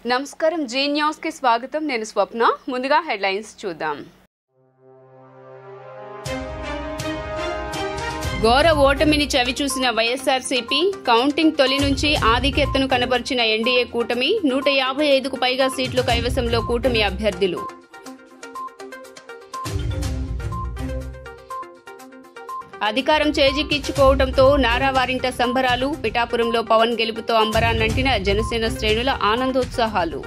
నమస్కారం G news కి స్వాగతం నేను స్వప్న ముందుగా హెడ్లైన్స్ చూద్దాం ఘోర ఓటమిని చవిచూసిన వైఎస్ఆర్సీపీ కౌంటింగ్ తొలి నుంచి ఆధిక్యతను కనబర్చిన ఎన్డీఏ కూటమి 155కు పైగా సీట్లు కైవసంలో కూటమి అభ్యర్థులు అధికారం చేజిక్కించుకోవడంతో నారా వారింట సంబరాలు పిఠాపురంలో పవన్ గెలుపుతో అంబరాన్నంటిన జనసేన శ్రేణుల ఆనందోత్సాహాలు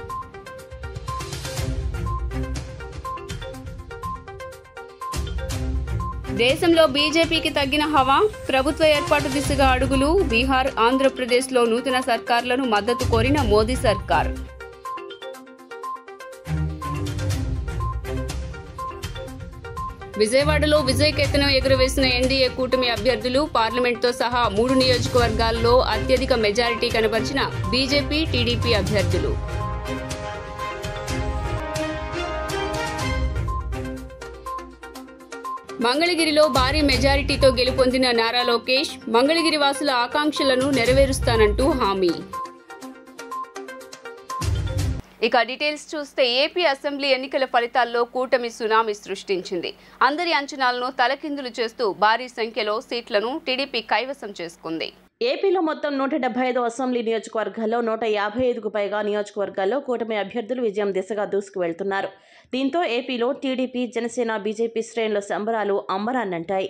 దేశంలో బీజేపీకి తగ్గిన హవా ప్రభుత్వ ఏర్పాటు దిశగా అడుగులు బీహార్ ఆంధ్రప్రదేశ్లో నూతన సర్కార్లను మద్దతు కోరిన మోదీ సర్కార్ విజయవాడలో విజయకేతనం ఎగురవేసిన ఎన్డీఏ కూటమి అభ్యర్థులు పార్లమెంట్తో సహా 3 నియోజకవర్గాల్లో అత్యధిక మెజారిటీ కనబర్చిన బీజేపీ టీడీపీ అభ్యర్థులు మంగళగిరిలో భారీ మెజారిటీతో గెలుపొందిన నారా లోకేష్ మంగళగిరి వాసుల ఆకాంక్షలను నెరవేరుస్తానంటూ హామీ ఇక డీటెయిల్స్ చూస్తే ఏపీ అసెంబ్లీ ఎన్నికల ఫలితాల్లో కూటమి సునామీ సృష్టించింది. అందరి అంచనాలను తలకిందులు చేస్తూ భారీ సంఖ్యలో సీట్లను టీడీపీ కైవసం చేసుకుంది. ఏపీలో మొత్తం 175 అసెంబ్లీ నియోజకవర్గాల్లో 155కు పైగా నియోజకవర్గాల్లో కూటమి అభ్యర్థులు విజయం దిశగా దూసుకు వెళ్తున్నారు. దీంతో ఏపీలో టీడీపీ జనసేన బీజేపీ శ్రేణుల సంబరాలు అంబరాన్నంటాయి.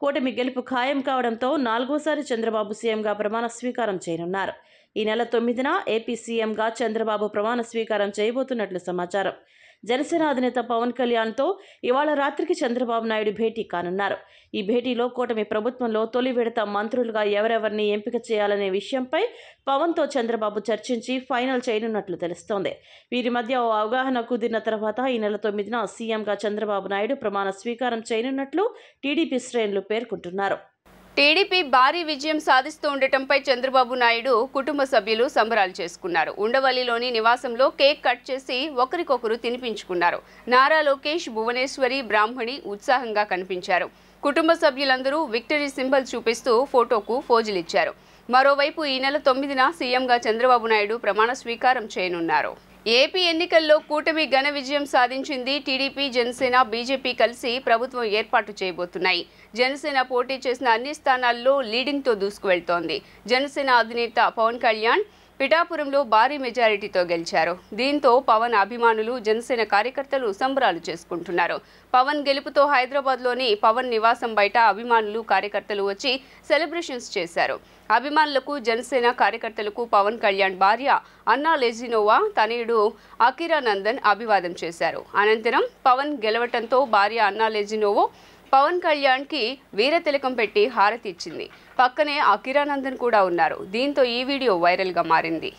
కూటమి గెలుపు ఖాయం కావడంతో 4వసారి చంద్రబాబు సీఎంగా ప్రమాణ స్వీకారం చేయనున్నారు. ఈ నెల 9న ఏపీ సీఎంగా చంద్రబాబు ప్రమాణ స్వీకారం చేయబోతున్నట్లు సమాచారం. జనసేన అధినేత పవన్ కళ్యాణ్తో ఇవాళ రాత్రికి చంద్రబాబు నాయుడు భేటీ కానున్నారు. ఈ భేటీలో కూటమి ప్రభుత్వంలో తొలి విడత మంత్రులుగా ఎవరెవరిని ఎంపిక చేయాలనే విషయంపై పవన్తో చంద్రబాబు చర్చించి ఫైనల్ చేయనున్నట్లు తెలుస్తోంది. వీరి మధ్య ఓ అవగాహన కుదిరిన తర్వాత ఈ నెల 9న సీఎంగా చంద్రబాబు నాయుడు ప్రమాణ స్వీకారం చేయనున్నట్లు టీడీపీ శ్రేణులు పేర్కొంటున్నారు. టీడీపీ భారీ విజయం సాధిస్తూ ఉండటంపై చంద్రబాబు నాయుడు కుటుంబ సభ్యులు సంబరాలు చేసుకున్నారు. ఉండవల్లిలోని నివాసంలో కేక్ కట్ చేసి ఒకరికొకరు తినిపించుకున్నారు. నారా లోకేష్, భువనేశ్వరి, బ్రాహ్మణి ఉత్సాహంగా కనిపించారు. కుటుంబ సభ్యులందరూ విక్టరీ సింబల్ చూపిస్తూ ఫోటోకు ఫోజులిచ్చారు. మరోవైపు ఈ నెల 9న సీఎంగా చంద్రబాబు నాయుడు ప్రమాణ స్వీకారం చేయనున్నారు. ఏపీ ఎన్నికల్లో కూటమి ఘన విజయం సాధించింది. టీడీపీ, జనసేన, బీజేపీ కలిసి ప్రభుత్వం ఏర్పాటు చేయబోతున్నాయి. జనసేన పోటీ చేసిన అన్ని స్థానాల్లో లీడింగ్తో దూసుకువెళ్తోంది. జనసేన అధినేత పవన్ కళ్యాణ్ పిఠాపురంలో భారీ మెజారిటీతో గెలిచారు. దీంతో పవన్ అభిమానులు, జనసేన కార్యకర్తలు సంబరాలు చేసుకుంటున్నారు. పవన్ గెలుపుతో హైదరాబాద్లోని పవన్ నివాసం బయట అభిమానులు, కార్యకర్తలు వచ్చి సెలబ్రేషన్స్ చేశారు. అభిమానులకు, జనసేన కార్యకర్తలకు పవన్ కళ్యాణ్ భార్య అన్నా లెజినోవా, తనయుడు అకిరానందన్ అభివాదం చేశారు. అనంతరం పవన్ గెలవటంతో భార్య అన్నా లెజినోవో పవన్ కళ్యాణ్కి వీరతిలకం పెట్టి హారతి ఇచ్చింది. పక్కనే అకిరానందన్ కూడా ఉన్నారు. దీంతో ఈ వీడియో వైరల్గా మారింది.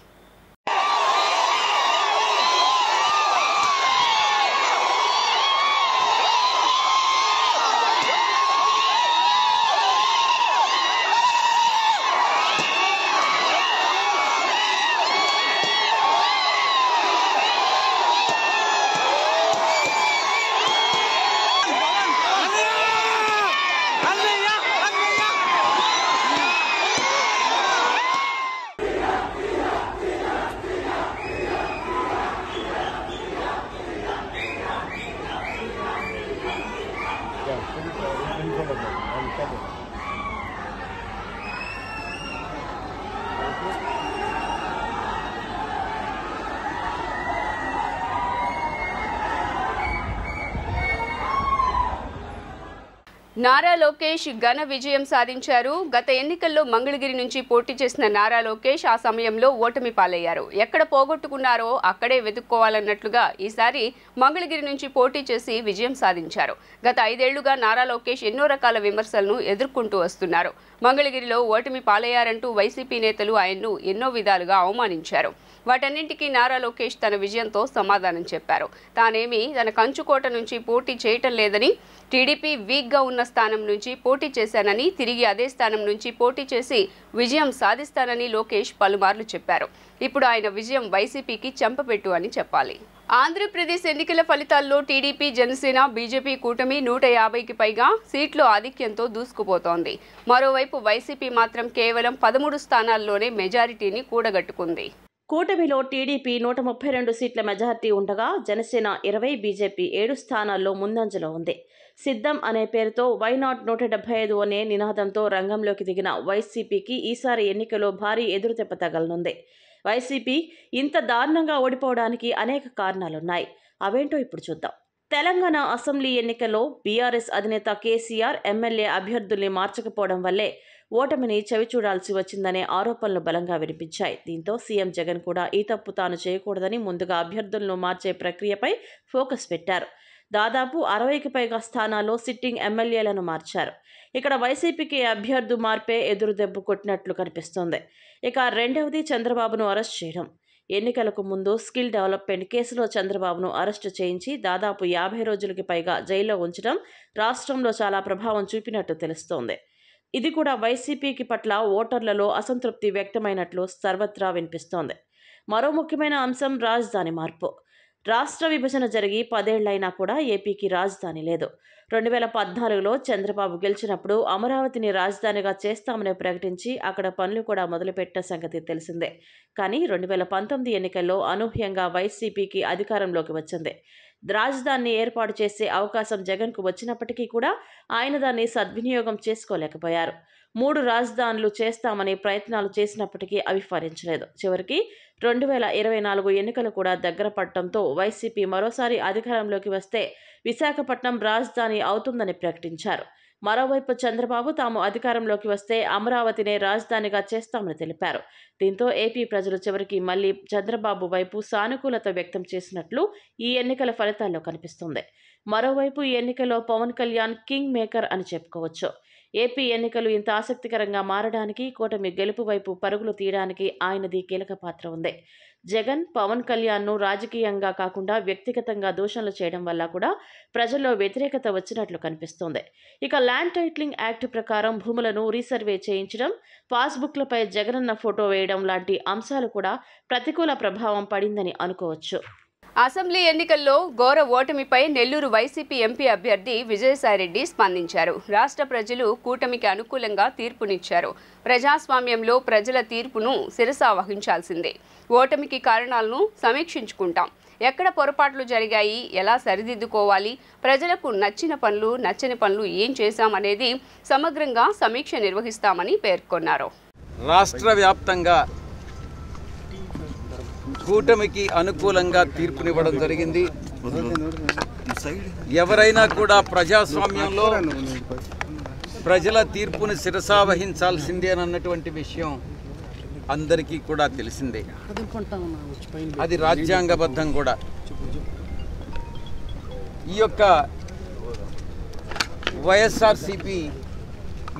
నారా లోకేష్ ఘన విజయం సాధించారు. గత ఎన్నికల్లో మంగళగిరి నుంచి పోటీ చేసిన నారా లోకేష్ ఆ సమయంలో ఓటమి పాలయ్యారు. ఎక్కడ పోగొట్టుకున్నారో అక్కడే వెతుక్కోవాలన్నట్లుగా ఈసారి మంగళగిరి నుంచి పోటీ చేసి విజయం సాధించారు. గత 5 ఏళ్లుగా నారా లోకేష్ ఎన్నో రకాల విమర్శలను ఎదుర్కొంటూ వస్తున్నారు. మంగళగిరిలో ఓటమి పాలయ్యారంటూ వైసీపీ నేతలు ఆయన్ను ఎన్నో విధాలుగా అవమానించారు. వాటన్నింటికీ నారా లోకేష్ తన విజయంతో సమాధానం చెప్పారు. తానేమి తన కంచుకోట నుంచి పోటీ చేయటం లేదని, టీడీపీ వీక్గా ఉన్న స్థానం నుంచి పోటీ చేశానని, తిరిగి అదే స్థానం నుంచి పోటీ చేసి విజయం సాధిస్తానని లోకేష్ పలుమార్లు చెప్పారు. ఇప్పుడు ఆయన విజయం వైసీపీకి చెంపపెట్టు అని చెప్పాలి. ఆంధ్రప్రదేశ్ ఎన్నికల ఫలితాల్లో టీడీపీ, జనసేన, బీజేపీ కూటమి 150కి పైగా సీట్లు ఆధిక్యంతో దూసుకుపోతోంది. మరోవైపు వైసీపీ మాత్రం కేవలం 13 స్థానాల్లోనే మెజారిటీని కూడగట్టుకుంది. కూటమిలో టీడీపీ 132 సీట్ల మెజార్టీ ఉండగా జనసేన 20, బీజేపీ 7 స్థానాల్లో ముందంజలో ఉంది. సిద్ధం అనే పేరుతో వైనాట్ 175 అనే నినాదంతో రంగంలోకి దిగిన వైసీపీకి ఈసారి ఎన్నికలో భారీ ఎదురుదెబ్బ తగలనుంది. వైసీపీ ఇంత దారుణంగా ఓడిపోవడానికి అనేక కారణాలున్నాయి. అవేంటో ఇప్పుడు చూద్దాం. తెలంగాణ అసెంబ్లీ ఎన్నికల్లో బీఆర్ఎస్ అధినేత కేసీఆర్ ఎమ్మెల్యే అభ్యర్థుల్ని మార్చకపోవడం వల్లే ఓటమిని చవిచూడాల్సి వచ్చిందనే ఆరోపణలు బలంగా వినిపించాయి. దీంతో సీఎం జగన్ కూడా ఈ తప్పు తాను చేయకూడదని ముందుగా అభ్యర్థులను మార్చే ప్రక్రియపై ఫోకస్ పెట్టారు. దాదాపు 60కి పైగా స్థానాల్లో సిట్టింగ్ ఎమ్మెల్యేలను మార్చారు. ఇక్కడ వైసీపీకి అభ్యర్థు మార్పే ఎదురుదెబ్బ కొట్టినట్లు కనిపిస్తోంది. ఇక రెండవది చంద్రబాబును అరెస్ట్ చేయడం. ఎన్నికలకు ముందు స్కిల్ డెవలప్మెంట్ కేసులో చంద్రబాబును అరెస్టు చేయించి దాదాపు 50 రోజులకి పైగా జైల్లో ఉంచడం రాష్ట్రంలో చాలా ప్రభావం చూపినట్టు తెలుస్తోంది. ఇది కూడా వైసీపీకి పట్ల ఓటర్లలో అసంతృప్తి వ్యక్తమైనట్లు సర్వత్రా వినిపిస్తోంది. మరో ముఖ్యమైన అంశం రాజధాని మార్పు. రాష్ట్ర విభజన జరిగి 10 ఏళ్లైనా కూడా ఏపీకి రాజధాని లేదు. 2014లో చంద్రబాబు గెలిచినప్పుడు అమరావతిని రాజధానిగా చేస్తామని ప్రకటించి అక్కడ పనులు కూడా మొదలుపెట్టిన సంగతి తెలిసిందే. కానీ 2019 ఎన్నికల్లో అనూహ్యంగా వైసీపీకి అధికారంలోకి వచ్చింది. రాజధానిని ఏర్పాటు చేసే అవకాశం జగన్కు వచ్చినప్పటికీ కూడా ఆయన దాన్ని సద్వినియోగం చేసుకోలేకపోయారు. 3 రాజధానులు చేస్తామని ప్రయత్నాలు చేసినప్పటికీ అవి ఫలించలేదు. చివరికి 2024 ఎన్నికలు కూడా దగ్గర పడటంతో వైసీపీ మరోసారి అధికారంలోకి వస్తే విశాఖపట్నం రాజధాని అవుతుందని ప్రకటించారు. మరోవైపు చంద్రబాబు తాము అధికారంలోకి వస్తే అమరావతినే రాజధానిగా చేస్తామని తెలిపారు. దీంతో ఏపీ ప్రజలు చివరికి మళ్లీ చంద్రబాబు వైపు సానుకూలత వ్యక్తం చేసినట్లు ఈ ఎన్నికల ఫలితాల్లో కనిపిస్తుంది. మరోవైపు ఈ ఎన్నికల్లో పవన్ కళ్యాణ్ కింగ్ మేకర్ అని చెప్పుకోవచ్చు. ఏపీ ఎన్నికలు ఇంత ఆసక్తికరంగా మారడానికి కూటమి గెలుపు వైపు పరుగులు తీయడానికి ఆయనది కీలక పాత్ర ఉంది. జగన్, పవన్ కళ్యాణ్ను రాజకీయంగా కాకుండా వ్యక్తిగతంగా దూషణలు చేయడం వల్ల కూడా ప్రజల్లో వ్యతిరేకత వచ్చినట్లు కనిపిస్తోంది. ఇక ల్యాండ్ టైటిలింగ్ యాక్ట్ ప్రకారం భూములను రీసర్వే చేయించడం, పాస్బుక్లపై జగనన్న ఫోటో వేయడం లాంటి అంశాలు కూడా ప్రతికూల ప్రభావం పడిందని అనుకోవచ్చు. అసెంబ్లీ ఎన్నికల్లో ఘోర ఓటమిపై నెల్లూరు వైసీపీ ఎంపీ అభ్యర్థి విజయసాయిరెడ్డి స్పందించారు. రాష్ట్ర ప్రజలు కూటమికి అనుకూలంగా తీర్పునిచ్చారు. ప్రజాస్వామ్యంలో ప్రజల తీర్పును శిరసా వహించాల్సిందే. ఓటమికి కారణాలను సమీక్షించుకుంటాం. ఎక్కడ పొరపాట్లు జరిగాయి, ఎలా సరిదిద్దుకోవాలి, ప్రజలకు నచ్చిన పనులు, నచ్చని పనులు ఏం చేశామనేది సమగ్రంగా సమీక్ష నిర్వహిస్తామని పేర్కొన్నారు. రాష్ట్ర వ్యాప్తంగా కూటమికి అనుకూలంగా తీర్పునివ్వడం జరిగింది. ఎవరైనా కూడా ప్రజాస్వామ్యంలో ప్రజల తీర్పుని శిరసా వహించాల్సిందే అన్నటువంటి విషయం అందరికీ కూడా తెలిసిందే. అది రాజ్యాంగబద్ధం కూడా. ఈ యొక్క వైఎస్ఆర్సీపీ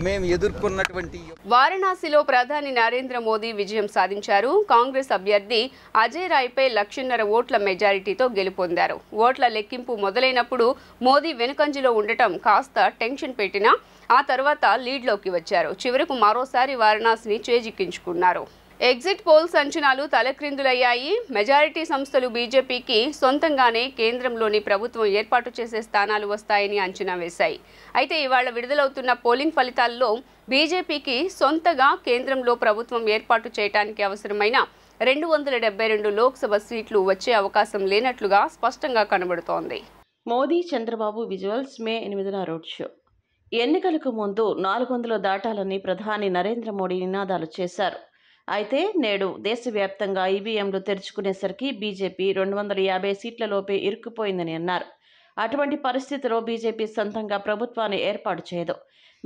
మేము ఎదుర్కొన్నటువంటి వారణాసిలో ప్రధాని నరేంద్ర మోదీ విజయం సాధించారు. కాంగ్రెస్ అభ్యర్థి అజయ్ రాయ్పై 1,50,000 ఓట్ల మెజారిటీతో గెలుపొందారు. ఓట్ల లెక్కింపు మొదలైనప్పుడు మోదీ వెనుకంజలో ఉండటం కాస్త టెన్షన్ పెట్టినా ఆ తర్వాత లీడ్లోకి వచ్చారు. చివరకు మరోసారి వారణాసిని చేజిక్కించుకున్నారు. ఎగ్జిట్ పోల్స్ అంచనాలు తలక్రిందులయ్యాయి. మెజారిటీ సంస్థలు బీజేపీకి సొంతంగానే కేంద్రంలోని ప్రభుత్వం ఏర్పాటు చేసే స్థానాలు వస్తాయని అంచనా వేశాయి. అయితే ఇవాళ విడుదలవుతున్న పోలింగ్ ఫలితాల్లో బీజేపీకి సొంతగా కేంద్రంలో ప్రభుత్వం ఏర్పాటు చేయడానికి అవసరమైన 272 లోక్సభ సీట్లు వచ్చే అవకాశం లేనట్లుగా స్పష్టంగా కనబడుతోంది. మోదీ చంద్రబాబు విజువల్స్ మే 8న రోడ్ షో. ఎన్నికలకు ముందు 400 దాటాలని ప్రధాని నరేంద్ర మోడీ నినాదాలు చేశారు. అయితే నేడు దేశవ్యాప్తంగా ఈవీఎంలు తెరుచుకునేసరికి బీజేపీ 250 సీట్లలోపే ఇరుక్కుపోయిందని అన్నారు. అటువంటి పరిస్థితిలో బీజేపీ సొంతంగా ప్రభుత్వాన్ని ఏర్పాటు చేయదు.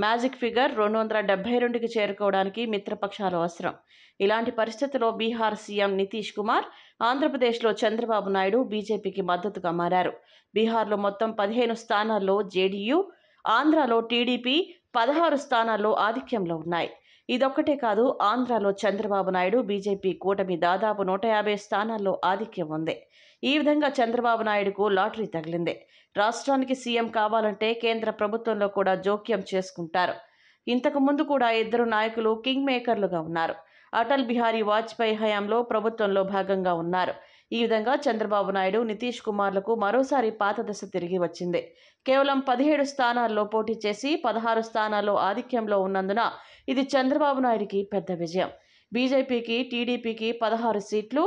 మ్యాజిక్ ఫిగర్ 272కి చేరుకోవడానికి మిత్రపక్షాలు అవసరం. ఇలాంటి పరిస్థితిలో బీహార్ సీఎం నితీష్ కుమార్, ఆంధ్రప్రదేశ్లో చంద్రబాబు నాయుడు బీజేపీకి మద్దతుగా మారారు. బీహార్లో మొత్తం 15 స్థానాల్లో జేడీయూ, ఆంధ్రాలో టీడీపీ 16 స్థానాల్లో ఆధిక్యంలో ఉన్నాయి. ఇదొక్కటే కాదు, ఆంధ్రాలో చంద్రబాబు నాయుడు బీజేపీ కూటమి దాదాపు 150 స్థానాల్లో ఆధిక్యం ఉంది. ఈ విధంగా చంద్రబాబు నాయుడుకు లాటరీ తగిలింది. రాష్ట్రానికి సీఎం కావాలంటే కేంద్ర ప్రభుత్వంలో కూడా జోక్యం చేసుకుంటారు. ఇంతకు ముందు కూడా 2 నాయకులు కింగ్ మేకర్లుగా ఉన్నారు. అటల్ బిహారీ వాజ్పేయి హయాంలో ప్రభుత్వంలో భాగంగా ఉన్నారు. ఈ విధంగా చంద్రబాబు నాయుడు, నితీష్ కుమార్లకు మరోసారి పాత దశ తిరిగి వచ్చింది. కేవలం 17 స్థానాల్లో పోటీ చేసి 16 స్థానాల్లో ఆధిక్యంలో ఉన్నందున ఇది చంద్రబాబు నాయుడికి పెద్ద విజయం. బీజేపీకి, టీడీపీకి 16 సీట్లు,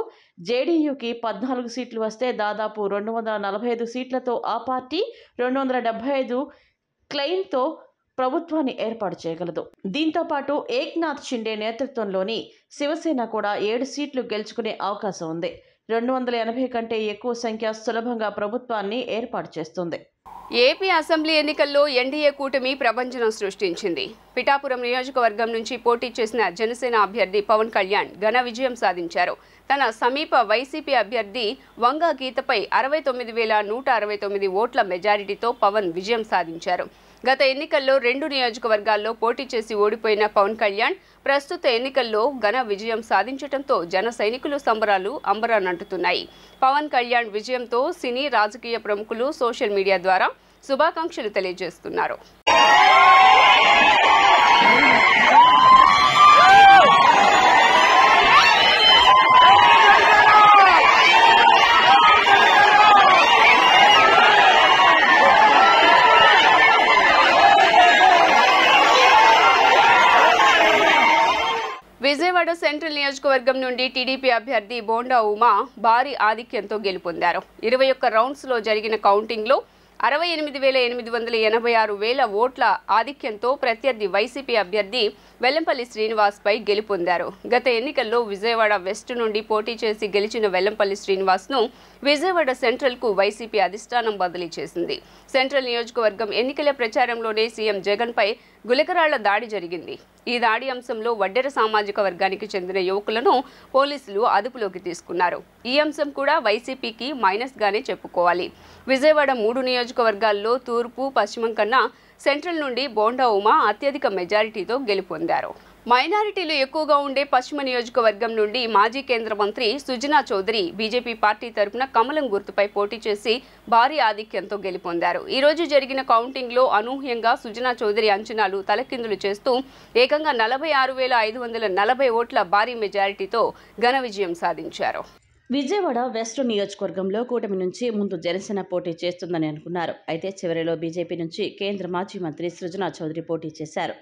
జేడీయూకి 14 సీట్లు వస్తే దాదాపు 245 సీట్లతో ఆ పార్టీ 275 క్లెయిమ్తో ప్రభుత్వాన్ని ఏర్పాటు చేయగలదు. దీంతో పాటు ఏక్నాథ్ షిండే నేతృత్వంలోని శివసేన కూడా 7 సీట్లు గెలుచుకునే అవకాశం ఉంది. 280 కంటే ఎక్కువ సంఖ్య సులభంగా ప్రభుత్వాన్ని ఏర్పాటు చేస్తుంది. ఏపీ అసెంబ్లీ ఎన్నికల్లో ఎన్డీఏ కూటమి ప్రభంజనం సృష్టించింది. పిఠాపురం నియోజకవర్గం నుంచి పోటీ చేసిన జనసేన అభ్యర్థి పవన్ కళ్యాణ్ ఘన విజయం సాధించారు. తన సమీప వైసీపీ అభ్యర్థి వంగా గీతపై 69,169 ఓట్ల మెజారిటీతో పవన్ విజయం సాధించారు. గత ఎన్నికల్లో 2 నియోజకవర్గాల్లో పోటీ చేసి ఓడిపోయిన పవన్ కళ్యాణ్ ప్రస్తుత ఎన్నికల్లో ఘన విజయం సాధించడంతో జన సైనికులు సంబరాలు అంబరానంటుతున్నాయి. పవన్ కళ్యాణ్ విజయంతో సినీ, రాజకీయ ప్రముఖులు సోషల్ మీడియా ద్వారా శుభాకాంక్షలు తెలియజేస్తున్నారు. విజయవాడ సెంట్రల్ నియోజకవర్గం నుండి టీడీపీ అభ్యర్థి బోండా ఉమా భారీ ఆధిక్యంతో గెలుపొందారు. 21 రౌండ్స్లో జరిగిన కౌంటింగ్లో 68,886 ఓట్ల ఆధిక్యంతో ప్రత్యర్థి వైసీపీ అభ్యర్థి వెల్లంపల్లి శ్రీనివాస్పై గెలుపొందారు. గత ఎన్నికల్లో విజయవాడ వెస్ట్ నుండి పోటీ చేసి గెలిచిన వెల్లంపల్లి శ్రీనివాస్ను విజయవాడ సెంట్రల్కు వైసీపీ అధిష్టానం బదిలీ చేసింది. సెంట్రల్ నియోజకవర్గం ఎన్నికల ప్రచారంలోనే సీఎం జగన్పై గులకరాళ్ల దాడి జరిగింది. ఈ దాడి అంశంలో వడ్డెర సామాజిక వర్గానికి చెందిన యువకులను పోలీసులు అదుపులోకి తీసుకున్నారు. ఈ అంశం కూడా వైసీపీకి మైనస్గానే చెప్పుకోవాలి. విజయవాడ 3 నియోజకవర్గాల్లో తూర్పు, పశ్చిమం కన్నా సెంట్రల్ నుండి బోండా ఉమా అత్యధిక మెజారిటీతో గెలుపొందారు. మైనారిటీలు ఎక్కువగా ఉండే పశ్చిమ నియోజకవర్గం నుండి మాజీ కేంద్ర మంత్రి సుజనా చౌదరి బీజేపీ పార్టీ తరపున కమలం గుర్తుపై పోటీ చేసి భారీ ఆధిక్యంతో గెలుపొందారు. ఈ రోజు జరిగిన కౌంటింగ్లో అనూహ్యంగా సుజనా చౌదరి అంచనాలు తలకిందులు చేస్తూ ఏకంగా 46,540 ఓట్ల భారీ మెజారిటీతో ఘన విజయం సాధించారు. విజయవాడ వెస్ట్ నియోజకవర్గంలో కూటమి నుంచి ముందు జనసేన పోటీ చేస్తుందని అనుకున్నారు. అయితే చివరిలో బీజేపీ నుంచి కేంద్ర మాజీ మంత్రి సుజనా చౌదరి పోటీ చేశారు.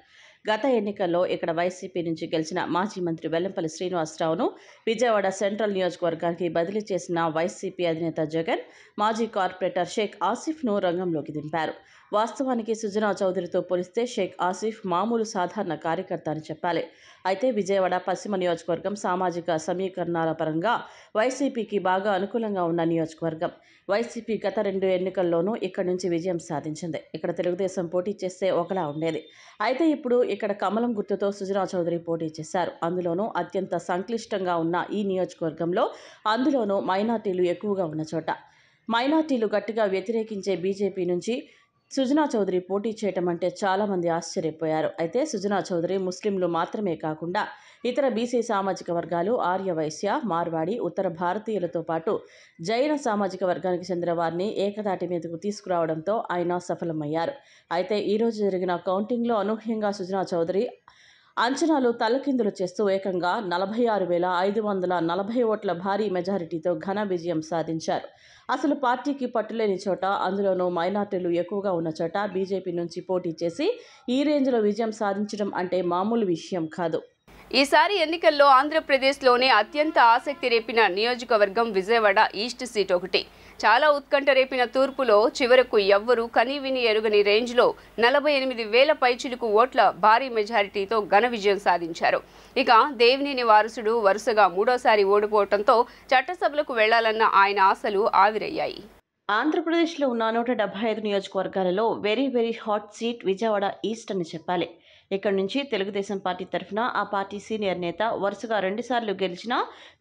గత ఎన్నికల్లో ఇక్కడ వైసీపీ నుంచి గెలిచిన మాజీ మంత్రి వెల్లంపల్లి శ్రీనివాసరావును విజయవాడ సెంట్రల్ నియోజకవర్గానికి బదిలీ చేసిన వైసీపీ అధినేత జగన్ మాజీ కార్పొరేటర్ షేక్ ఆసిఫ్ను రంగంలోకి దింపారు. వాస్తవానికి సుజనా చౌదరితో పోలిస్తే షేక్ ఆసిఫ్ మామూలు సాధారణ కార్యకర్త అని చెప్పాలి. అయితే విజయవాడ పశ్చిమ నియోజకవర్గం సామాజిక సమీకరణాల పరంగా వైసీపీకి బాగా అనుకూలంగా ఉన్న నియోజకవర్గం. వైసీపీ గత 2 ఎన్నికల్లోనూ ఇక్కడ నుంచి విజయం సాధించింది. ఇక్కడ తెలుగుదేశం పోటీ చేస్తే ఒకలా ఉండేది. అయితే ఇప్పుడు ఇక్కడ కమలం గుర్తుతో సుజనా చౌదరి పోటీ చేశారు. అందులోనూ అత్యంత సంక్లిష్టంగా ఉన్న ఈ నియోజకవర్గంలో, అందులోనూ మైనార్టీలు ఎక్కువగా ఉన్న చోట. మైనార్టీలు గట్టిగా వ్యతిరేకించే బీజేపీ నుంచి సుజనా చౌదరి పోటీ చేయటం అంటే చాలామంది ఆశ్చర్యపోయారు. అయితే సుజనా చౌదరి ముస్లింలు మాత్రమే కాకుండా ఇతర బీసీ సామాజిక వర్గాలు, ఆర్యవైశ్య, మార్వాడి, ఉత్తర భారతీయులతో పాటు జైన సామాజిక వర్గానికి చెందిన వారిని ఏకదాటి మీదకు తీసుకురావడంతో ఆయన సఫలమయ్యారు. అయితే ఈరోజు జరిగిన కౌంటింగ్లో అనూహ్యంగా సుజనా చౌదరి అంచనాలు తలకిందులు చేస్తూ ఏకంగా 46,540 ఓట్ల భారీ మెజారిటీతో ఘన విజయం సాధించారు. అసలు పార్టీకి పట్టులేని చోట, అందులోనూ మైనార్టీలు ఎక్కువగా ఉన్న చోట బీజేపీ నుంచి పోటీ చేసి ఈ రేంజ్లో విజయం సాధించడం అంటే మామూలు విషయం కాదు. ఈసారి ఎన్నికల్లో ఆంధ్రప్రదేశ్లోనే అత్యంత ఆసక్తి రేపిన నియోజకవర్గం విజయవాడ ఈస్ట్ సీట్ ఒకటి. చాలా ఉత్కంఠ రేపిన తూర్పులో చివరకు ఎవ్వరూ కనీవిని ఎరుగని రేంజ్లో 48,000 పైచిలుకు ఓట్ల భారీ మెజారిటీతో ఘన విజయం సాధించారు. ఇక దేవినేని వారసుడు వరుసగా 3వసారి ఓడిపోవడంతో చట్టసభలకు వెళ్లాలన్న ఆయన ఆశలు ఆవిరయ్యాయి. ఆంధ్రప్రదేశ్లో ఉన్న 175 నియోజకవర్గాలలో very hot seat Vijayawada east అని చెప్పాలి. ఇక్కడ నుంచి తెలుగుదేశం పార్టీ తరఫున ఆ పార్టీ సీనియర్ నేత వరుసగా 2 సార్లు గెలిచిన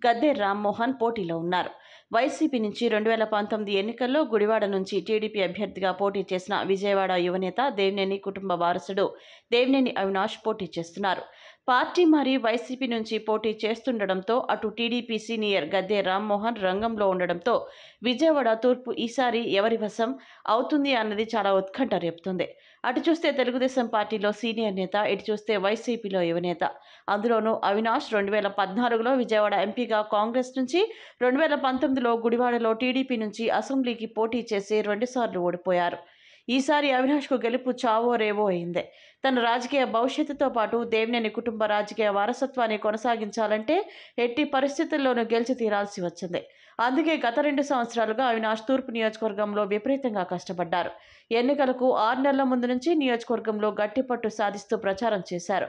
గద్దె రామ్మోహన్ పోటీలో ఉన్నారు. వైసీపీ నుంచి 2019 ఎన్నికల్లో గుడివాడ నుంచి టీడీపీ అభ్యర్థిగా పోటీ చేసిన విజయవాడ యువనేత దేవినేని కుటుంబ వారసుడు దేవినేని అవినాష్ పోటీ చేస్తున్నారు. పార్టీ మారి వైసీపీ నుంచి పోటీ చేస్తుండడంతో అటు టీడీపీ సీనియర్ గద్దె రామ్మోహన్ రంగంలో ఉండడంతో విజయవాడ తూర్పు ఈసారి ఎవరి వశం అవుతుంది అన్నది చాలా ఉత్కంఠ రేపుతుంది. అటు చూస్తే తెలుగుదేశం పార్టీలో సీనియర్ నేత, ఇటు చూస్తే వైసీపీలో యువనేత. అందులోనూ అవినాష్ 2014లో విజయవాడ ఎంపీగా కాంగ్రెస్ నుంచి, 2019లో గుడివాడలో టీడీపీ నుంచి అసెంబ్లీకి పోటీ చేసి 2 సార్లు ఓడిపోయారు. ఈసారి అవినాష్కు గెలుపు చావో రేవో అయిందే. తన రాజకీయ భవిష్యత్తుతో పాటు దేవినేని కుటుంబ రాజకీయ వారసత్వాన్ని కొనసాగించాలంటే ఎట్టి పరిస్థితుల్లోనూ గెలిచి తీరాల్సి వచ్చింది. అందుకే గత 2 సంవత్సరాలుగా అవినాష్ తూర్పు నియోజకవర్గంలో విపరీతంగా కష్టపడ్డారు. ఎన్నికలకు 6 నెలల ముందు నుంచి నియోజకవర్గంలో గట్టిపట్టు సాధిస్తూ ప్రచారం చేశారు.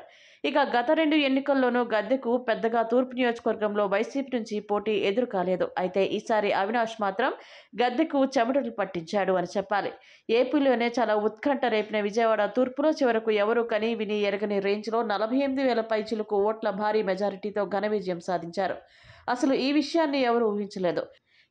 ఇక గత 2 ఎన్నికల్లోనూ గద్దెకు పెద్దగా తూర్పు నియోజకవర్గంలో వైసీపీ నుంచి పోటీ ఎదురు కాలేదు. అయితే ఈసారి అవినాష్ మాత్రం గద్దెకు చెమటలు పట్టించాడు అని చెప్పాలి. ఏపీలోనే చాలా ఉత్కంఠ రేపిన విజయవాడ తూర్పులో చివరకు ఎవరూ కని విని ఎరగని రేంజ్లో 48,000 పైచిలకు ఓట్ల భారీ మెజారిటీతో ఘన విజయం సాధించారు. అసలు ఈ విషయాన్ని ఎవరు ఊహించలేదు.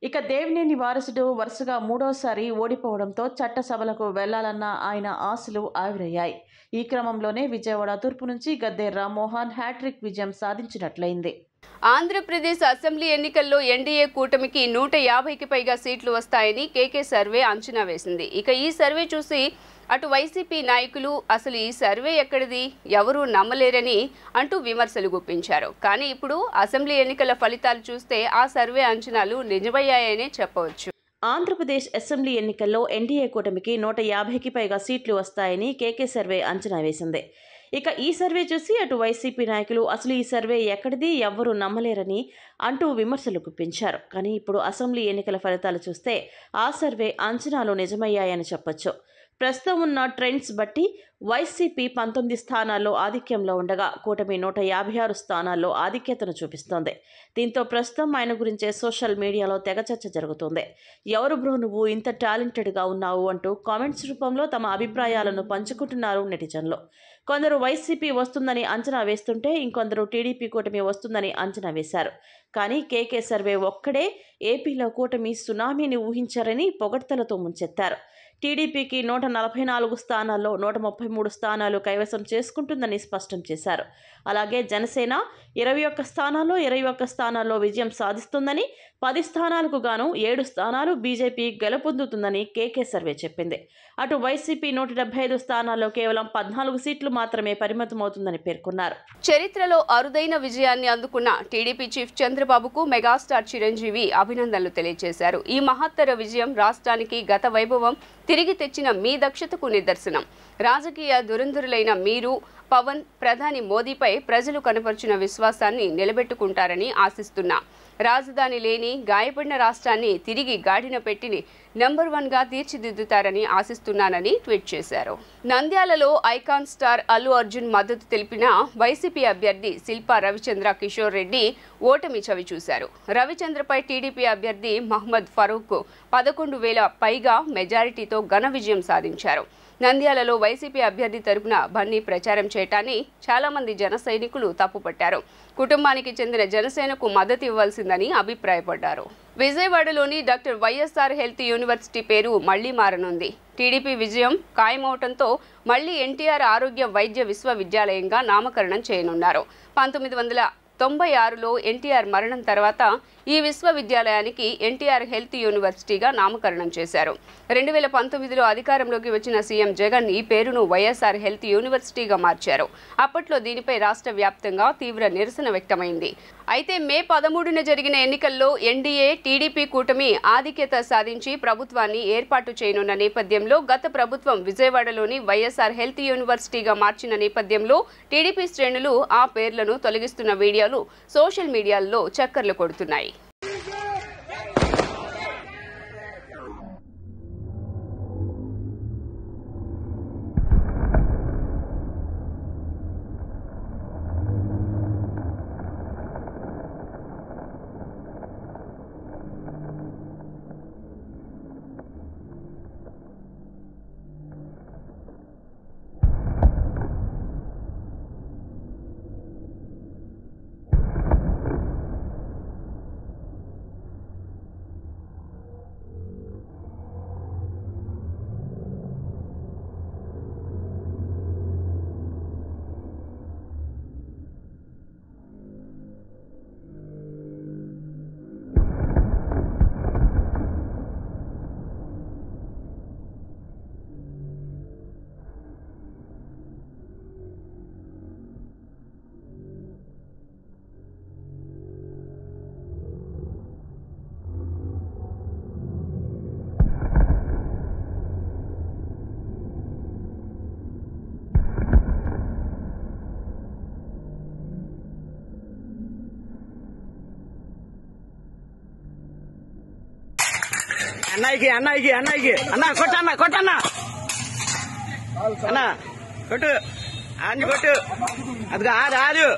ఇక దేవినేని వారసుడు వరుసగా 3వసారి ఓడిపోవడంతో చట్టసభలకు వెళ్లాలన్న ఆయన ఆశలు ఆవిరయ్యాయి. ఈ క్రమంలోనే విజయవాడ తూర్పు నుంచి గద్దె రామ్మోహన్ హ్యాట్రిక్ విజయం సాధించినట్లయింది. ఆంధ్రప్రదేశ్ అసెంబ్లీ ఎన్నికల్లో ఎన్డీఏ కూటమికి 150కి పైగా సీట్లు వస్తాయని కేకే సర్వే అంచనా వేసింది. ఇక ఈ సర్వే చూసి అటు వైసీపీ నాయకులు అసలు ఈ సర్వే ఎక్కడిది, ఎవరూ నమ్మలేరని అంటూ విమర్శలు గుప్పించారు. కానీ ఇప్పుడు అసెంబ్లీ ఎన్నికల ఫలితాలు చూస్తే ఆ సర్వే అంచనాలు నిజమయ్యాయనే చెప్పవచ్చు. ఆంధ్రప్రదేశ్ అసెంబ్లీ ఎన్నికల్లో ఎన్డీఏ కూటమికి 150కి పైగా సీట్లు వస్తాయని కేకే సర్వే అంచనా వేసింది. ఇక ఈ సర్వే చూసి అటు వైసీపీ నాయకులు అసలు ఈ సర్వే ఎక్కడిది, ఎవ్వరూ నమ్మలేరని అంటూ విమర్శలు గుప్పించారు. కానీ ఇప్పుడు అసెంబ్లీ ఎన్నికల ఫలితాలు చూస్తే ఆ సర్వే అంచనాలు నిజమయ్యాయని చెప్పొచ్చు. ప్రస్తుతం ఉన్న ట్రెండ్స్ బట్టి వైసీపీ 19 స్థానాల్లో ఆధిక్యంలో ఉండగా కూటమి 156 స్థానాల్లో ఆధిక్యతను చూపిస్తోంది. దీంతో ప్రస్తుతం ఆయన గురించే సోషల్ మీడియాలో తెగ చర్చ జరుగుతోంది. ఎవరు బ్రో నువ్వు ఇంత టాలెంటెడ్గా ఉన్నావు అంటూ కామెంట్స్ రూపంలో తమ అభిప్రాయాలను పంచుకుంటున్నారు నెటిజన్లు. కొందరు వైసీపీ వస్తుందని అంచనా వేస్తుంటే ఇంకొందరు టీడీపీ కూటమి వస్తుందని అంచనా వేశారు. కానీ కేకే సర్వే ఒక్కడే ఏపీలో కూటమి సునామీని ఊహించారని పొగడ్తలతో ముంచెత్తారు. టీడీపీకి 144 స్థానాల్లో 133 స్థానాలు కైవసం చేసుకుంటుందని స్పష్టం చేశారు. అలాగే జనసేన 21 స్థానాల్లో 21 స్థానాల్లో విజయం సాధిస్తుందని, 10 స్థానాలకు గాను 7 స్థానాలు బీజేపీ గెలుపొందుతుందని కేకే సర్వే చెప్పింది. అటు వైసీపీ 175 స్థానాల్లో కేవలం 14 సీట్లు మాత్రమే పరిమితమవుతుందని పేర్కొన్నారు. చరిత్రలో అరుదైన విజయాన్ని అందుకున్న టీడీపీ చీఫ్ చంద్రబాబుకు మెగాస్టార్ చిరంజీవి అభినందనలు తెలియజేశారు. ఈ మహత్తర విజయం రాష్ట్రానికి గత వైభవం తిరిగి తెచ్చిన మీ దక్షతకు నిదర్శనం. రాజకీయ దురంధరులైన మీరు, పవన్, ప్రధాని మోదీపై ప్రజలు కనపరిచిన విశ్వాసాన్ని నిలబెట్టుకుంటారని ఆశిస్తున్నా. రాజధాని లేని గాయపడిన రాష్ట్రాన్ని తిరిగి గాడిన పెట్టి నెంబర్ 1గా తీర్చిదిద్దుతారని ఆశిస్తున్నానని ట్వీట్ చేశారు. నంద్యాలలో ఐకాన్ స్టార్ అల్లు అర్జున్ మద్దతు తెలిపిన వైసీపీ అభ్యర్థి శిల్పా రవిచంద్ర కిషోర్ రెడ్డి ఓటమి చవి చూశారు. రవిచంద్రపై టీడీపీ అభ్యర్థి మహమ్మద్ ఫరూక్ 11,000 పైగా మెజారిటీతో ఘన విజయం సాధించారు. నంద్యాలలో వైసీపీ అభ్యర్థి తరపున బన్నీ ప్రచారం చేయటాన్ని చాలా మంది జన సైనికులు తప్పుపట్టారు. కుటుంబానికి చెందిన జనసేనకు మద్దతు ఇవ్వాల్సిందని అభిప్రాయపడ్డారు. విజయవాడలోని డాక్టర్ వైఎస్ఆర్ హెల్త్ యూనివర్సిటీ పేరు మళ్లీ మారనుంది. టీడీపీ విజయం ఖాయమవటంతో మళ్లీ ఎన్టీఆర్ ఆరోగ్య వైద్య విశ్వవిద్యాలయంగా నామకరణం చేయనున్నారు. 1996లో ఎన్టీఆర్ మరణం తర్వాత ఈ విశ్వవిద్యాలయానికి ఎన్టీఆర్ హెల్త్ యూనివర్సిటీగా నామకరణం చేశారు. 2019లో అధికారంలోకి వచ్చిన సీఎం జగన్ ఈ పేరును వైఎస్ఆర్ హెల్త్ యూనివర్సిటీగా మార్చారు. అప్పట్లో దీనిపై రాష్ట్ర వ్యాప్తంగా తీవ్ర నిరసన వ్యక్తమైంది. అయితే మే 13న జరిగిన ఎన్నికల్లో ఎన్డీఏ టీడీపీ కూటమి ఆధిక్యత సాధించి ప్రభుత్వాన్ని ఏర్పాటు చేయనున్న నేపథ్యంలో గత ప్రభుత్వం విజయవాడలోని వైఎస్ఆర్ హెల్త్ యూనివర్సిటీగా మార్చిన నేపథ్యంలో టీడీపీ శ్రేణులు ఆ పేర్లను తొలగిస్తున్న వీడియోలు సోషల్ మీడియాలో చక్కర్లు కొడుతున్నాయి. అన్నయ్యకి అన్న కొట్టన్నా అన్న కొట్టు ఆంజి కొట్టు అది ఆరు ఆరు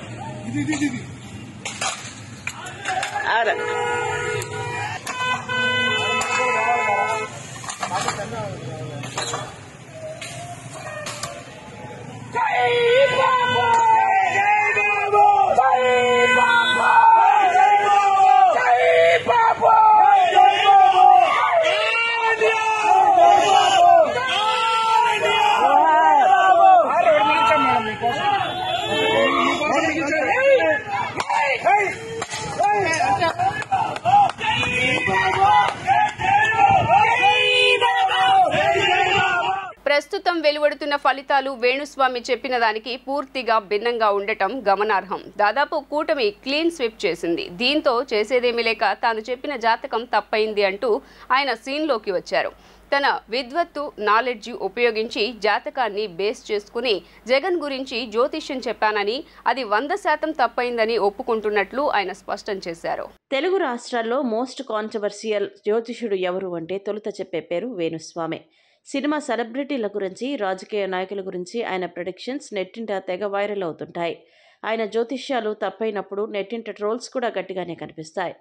ప్రస్తుతం వెలువడుతున్న ఫలితాలు వేణుస్వామి చెప్పిన దానికి పూర్తిగా భిన్నంగా ఉండటం గమనార్హం. దాదాపు కూటమి క్లీన్ స్వీప్ చేసింది. దీంతో చేసేదేమీ లేక తాను చెప్పిన జాతకం తప్పైంది అంటూ ఆయన సీన్లోకి వచ్చారు. తన విద్వత్తు నాలెడ్జ్ ఉపయోగించి జాతకాన్ని బేస్ చేసుకుని జగన్ గురించి జ్యోతిష్యం చెప్పానని, అది 100% తప్పైందని ఒప్పుకుంటున్నట్లు ఆయన స్పష్టం చేశారు. తెలుగు రాష్ట్రాల్లో మోస్ట్ కాంట్రవర్షియల్ జ్యోతిషుడు ఎవరు అంటే తొలుత చెప్పే పేరు వేణుస్వామి. సినిమా సెలబ్రిటీల గురించి, రాజకీయ నాయకుల గురించి ఆయన ప్రెడిక్షన్స్ నెట్టింట తెగ వైరల్ అవుతుంటాయి. ఆయన జ్యోతిష్యాలు తప్పైనప్పుడు నెట్టింట ట్రోల్స్ కూడా గట్టిగానే కనిపిస్తాయి.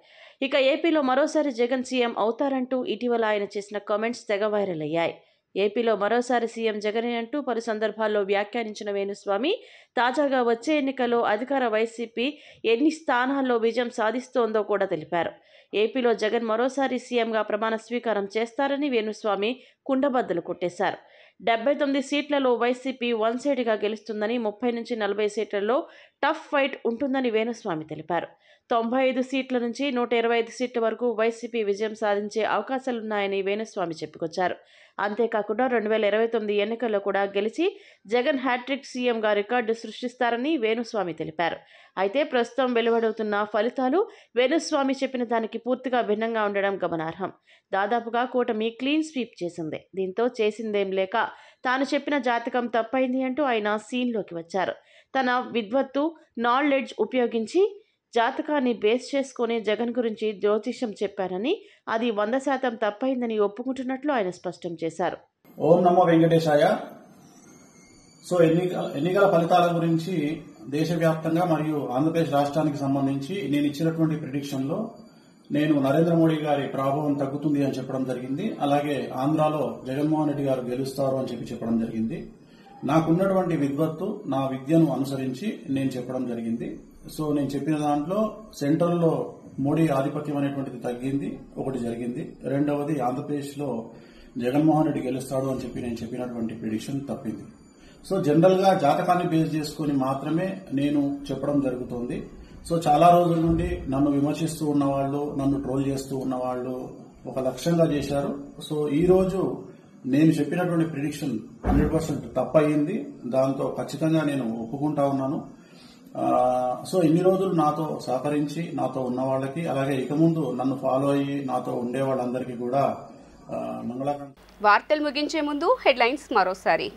ఇక ఏపీలో మరోసారి జగన్ సీఎం అవుతారంటూ ఇటీవల ఆయన చేసిన కామెంట్స్ తెగ వైరల్ అయ్యాయి. ఏపీలో మరోసారి సీఎం జగనే అంటూ పలు సందర్భాల్లో వ్యాఖ్యానించిన వేణుస్వామి తాజాగా వచ్చే ఎన్నికల్లో అధికార వైసీపీ ఎన్ని స్థానాల్లో విజయం సాధిస్తోందో కూడా తెలిపారు. ఏపీలో జగన్ మరోసారి సీఎంగా ప్రమాణ స్వీకారం చేస్తారని వేణుస్వామి కుండబద్దలు కొట్టేశారు. 79 సీట్లలో వైసీపీ వన్ సైడ్గా గెలుస్తుందని, 30 నుంచి 40 సీట్లలో టఫ్ ఫైట్ ఉంటుందని వేణుస్వామి తెలిపారు. 95 సీట్ల నుంచి 125 సీట్ల వరకు వైసీపీ విజయం సాధించే అవకాశాలున్నాయని వేణుస్వామి చెప్పుకొచ్చారు. అంతేకాకుండా 2029 ఎన్నికల్లో కూడా గెలిచి జగన్ హ్యాట్రిక్ సీఎంగా రికార్డు సృష్టిస్తారని వేణుస్వామి తెలిపారు. అయితే ప్రస్తుతం వెలువడుతున్న ఫలితాలు వేణుస్వామి చెప్పిన దానికి పూర్తిగా భిన్నంగా ఉండడం గమనార్హం. దాదాపుగా కూటమి క్లీన్ స్వీప్ చేసింది. దీంతో చేసిందేం లేక తాను చెప్పిన జాతకం తప్పైంది అంటూ ఆయన సీన్లోకి వచ్చారు. తన విద్వత్తు నాలెడ్జ్ ఉపయోగించి జాతకాన్ని బేస్ చేసుకుని జగన్ గురించి జ్యోతిష్యం చెప్పారని, అది 100% తప్పైందని ఒప్పుకుంటున్నట్లు ఆయన స్పష్టం చేశారు. ఓం నమో వెంకటేశాయ. సో ఎన్నికల ఫలితాల గురించి దేశవ్యాప్తంగా మరియు ఆంధ్రప్రదేశ్ రాష్ట్రానికి సంబంధించి నేను ఇచ్చినటువంటి ప్రిడిక్షన్ లో నేను నరేంద్ర మోడీ గారి ప్రభావం తగ్గుతుంది అని చెప్పడం జరిగింది. అలాగే ఆంధ్రాలో జగన్మోహన్ రెడ్డి గారు గెలుస్తారు అని చెప్పడం జరిగింది. నాకున్నటువంటి విద్వత్తు, నా విద్యను అనుసరించి నేను చెప్పడం జరిగింది. సో నేను చెప్పిన దాంట్లో సెంట్రల్లో మోడీ ఆధిపత్యం అనేటువంటిది తగ్గింది, ఒకటి జరిగింది. రెండవది ఆంధ్రప్రదేశ్ లో జగన్మోహన్ రెడ్డి గెలుస్తాడు అని చెప్పి నేను చెప్పినటువంటి ప్రిడిక్షన్ తప్పింది. సో జనరల్ గా జాతకాన్ని బేస్ చేసుకుని మాత్రమే నేను చెప్పడం జరుగుతోంది. సో చాలా రోజుల నుండి నన్ను విమర్శిస్తూ ఉన్నవాళ్లు, నన్ను ట్రోల్ చేస్తూ ఉన్నవాళ్లు ఒక లక్ష్యంగా చేశారు. సో ఈ రోజు నేను చెప్పినటువంటి ప్రిడిక్షన్ 100% తప్పయింది. దాంతో ఖచ్చితంగా నేను ఒప్పుకుంటా ఉన్నాను. సో ఇన్ని రోజులు నాతో సహకరించి నాతో ఉన్న వాళ్ళకి, అలాగే ఇక ముందు నన్ను ఫాలో అయ్యి నాతో ఉండే వాళ్ళందరికీ కూడా మంగళాకాంక్షలు. వార్తలు ముగించే ముందు హెడ్లైన్స్ మరోసారి.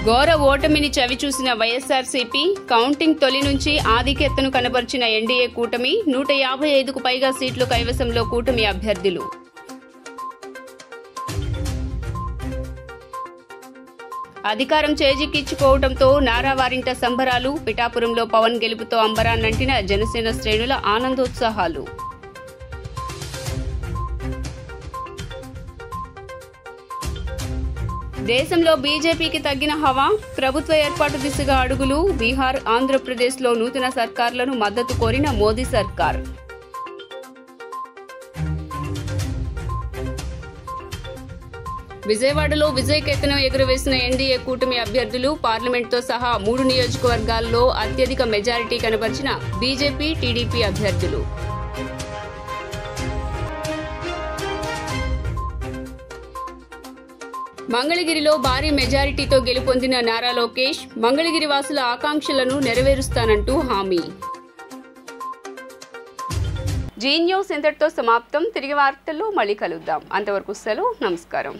ఘోర ఓటమిని చవిచూసిన వైఎస్ఆర్సీపీ, కౌంటింగ్ తొలి నుంచి ఆధిక్యతను కనబర్చిన ఎన్డీఏ కూటమి, 155కు పైగా సీట్లు కైవసంలో కూటమి అభ్యర్థులు. అధికారం చేజిక్కించుకోవడంతో నారా వారింట సంబరాలు, పిఠాపురంలో పవన్ గెలుపుతో అంబరాన్నంటిన జనసేన శ్రేణుల ఆనందోత్సాహాలు. దేశంలో బీజేపీకి తగ్గిన హవా, ప్రభుత్వ ఏర్పాటు దిశగా అడుగులు, బీహార్, ఆంధ్రప్రదేశ్లో నూతన సర్కార్లను మద్దతు కోరిన మోదీ సర్కార్. విజయవాడలో విజయకేతనం ఎగురవేసిన ఎన్డీఏ కూటమి అభ్యర్థులు, పార్లమెంట్తో సహా 3 నియోజకవర్గాల్లో అత్యధిక మెజారిటీ కనబర్చిన బీజేపీ, టీడీపీ అభ్యర్థులు. మంగళగిరిలో భారీ మెజారిటీతో గెలుపొందిన నారా లోకేష్, మంగళగిరి వాసుల ఆకాంక్షలను నెరవేరుస్తానంటూ హామీ. జీ న్యూస్ ఇంతటితో సమాప్తం. తిరిగి వార్తల్లో మళ్ళీ కలుద్దాం. అంతవరకు సెలవు. నమస్కారం.